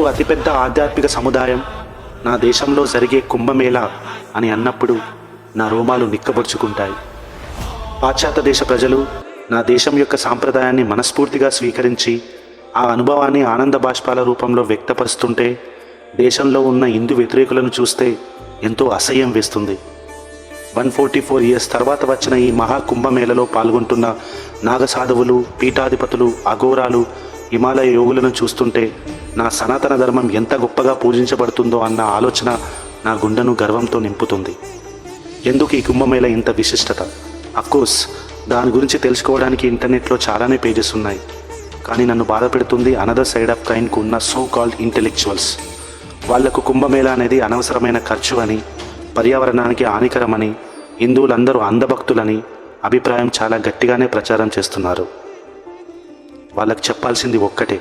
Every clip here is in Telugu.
ఓ అతిపెద్ద ఆధ్యాత్మిక సముదాయం నా దేశంలో జరిగే కుంభమేళా అని అన్నప్పుడు నా రోమాలు నిక్కబొడుచుకుంటాయి. పాశ్చాత్య దేశ ప్రజలు నా దేశం యొక్క సాంప్రదాయాన్ని మనస్ఫూర్తిగా స్వీకరించి ఆ అనుభవాన్ని ఆనంద బాష్పాల రూపంలో వ్యక్తపరుస్తుంటే దేశంలో ఉన్న హిందూ వ్యతిరేకులను చూస్తే ఎంతో అసహ్యం వేస్తుంది. 144 ఇయర్స్ తర్వాత వచ్చిన ఈ మహాకుంభమేళలో పాల్గొంటున్న నాగసాధువులు, పీఠాధిపతులు, అఘోరాలు, హిమాలయ యోగులను చూస్తుంటే నా సనాతన ధర్మం ఎంత గొప్పగా పూజించబడుతుందో అన్న ఆలోచన నా గుండెను గర్వంతో నింపుతుంది. ఎందుకు ఈ కుంభమేళ ఇంత విశిష్టత? అఫ్కోర్స్ దాని గురించి తెలుసుకోవడానికి ఇంటర్నెట్లో చాలానే పేజెస్ ఉన్నాయి. కానీ నన్ను బాధపెడుతుంది అనదర్ సైడ్ ఆఫ్ కైన్కు ఉన్న సో కాల్డ్ ఇంటెలెక్చువల్స్. వాళ్లకు కుంభమేళ అనేది అనవసరమైన ఖర్చు అని, పర్యావరణానికి హానికరమని, హిందువులందరూ అంధభక్తులని అభిప్రాయం చాలా గట్టిగానే ప్రచారం చేస్తున్నారు. వాళ్ళకు చెప్పాల్సింది ఒక్కటే,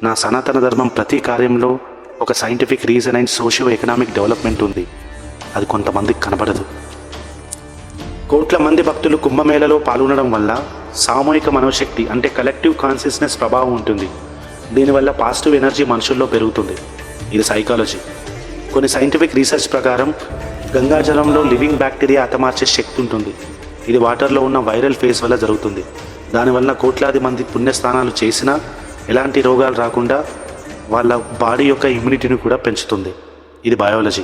నా సనాతన ధర్మం ప్రతి కార్యంలో ఒక scientific reason and socio economic development ఉంది. అది కొంతమందికి కనబడదు. కోట్ల మంది భక్తులు కుంభమేళలో పాల్గొనడం వల్ల సామూహిక మనోశక్తి అంటే కలెక్టివ్ కాన్షియస్నెస్ ప్రభావం ఉంటుంది. దీనివల్ల పాజిటివ్ ఎనర్జీ మనుషుల్లో పెరుగుతుంది. ఇది సైకాలజీ. కొన్ని సైంటిఫిక్ రీసెర్చ్ ప్రకారం గంగాజలంలో లివింగ్ బ్యాక్టీరియా హతమార్చే శక్తి ఉంటుంది. ఇది వాటర్లో ఉన్న వైరల్ ఫేజ్ వల్ల జరుగుతుంది. దానివల్ల కోట్లాది మంది పుణ్యస్నానాలు చేసినా ఎలాంటి రోగాలు రాకుండా వాళ్ళ బాడీ యొక్క ఇమ్యూనిటీని కూడా పెంచుతుంది. ఇది బయాలజీ.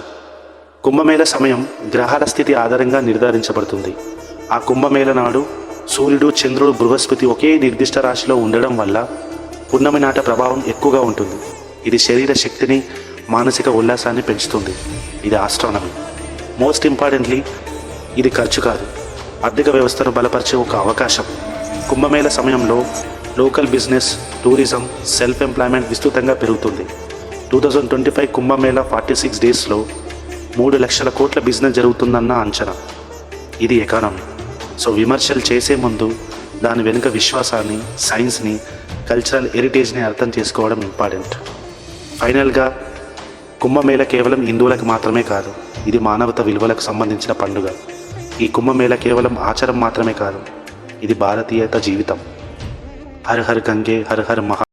కుంభమేళ సమయం గ్రహాల స్థితి ఆధారంగా నిర్ధారించబడుతుంది. ఆ కుంభమేళ నాడు సూర్యుడు, చంద్రుడు, బృహస్పతి ఒకే నిర్దిష్ట రాశిలో ఉండడం వల్ల పున్నమి నాట ప్రభావం ఎక్కువగా ఉంటుంది. ఇది శరీర శక్తిని, మానసిక ఉల్లాసాన్ని పెంచుతుంది. ఇది ఆస్ట్రానమీ. మోస్ట్ ఇంపార్టెంట్లీ ఇది ఖర్చు కాదు, ఆర్థిక వ్యవస్థను బలపరిచే ఒక అవకాశం. కుంభమేళ సమయంలో local business, tourism, self employment విస్తృతంగా పెరుగుతుంది. 2025 కుంభమేళ 46 డేస్లో 3 లక్షల కోట్ల బిజినెస్ జరుగుతుందన్న అంచనా. ఇది ఎకానమీ. సో విమర్శలు చేసే ముందు దాని వెనుక విశ్వాసాన్ని, సైన్స్ని, కల్చరల్ హెరిటేజ్ని అర్థం చేసుకోవడం ఇంపార్టెంట్. ఫైనల్గా కుంభమేళ కేవలం హిందువులకు మాత్రమే కాదు, ఇది మానవత విలువలకు సంబంధించిన పండుగ. ఈ కుంభమేళ కేవలం ఆచారం మాత్రమే కాదు, ఇది భారతీయత జీవితం. హర్ హర్ గంగే, హర్ హర్ మహా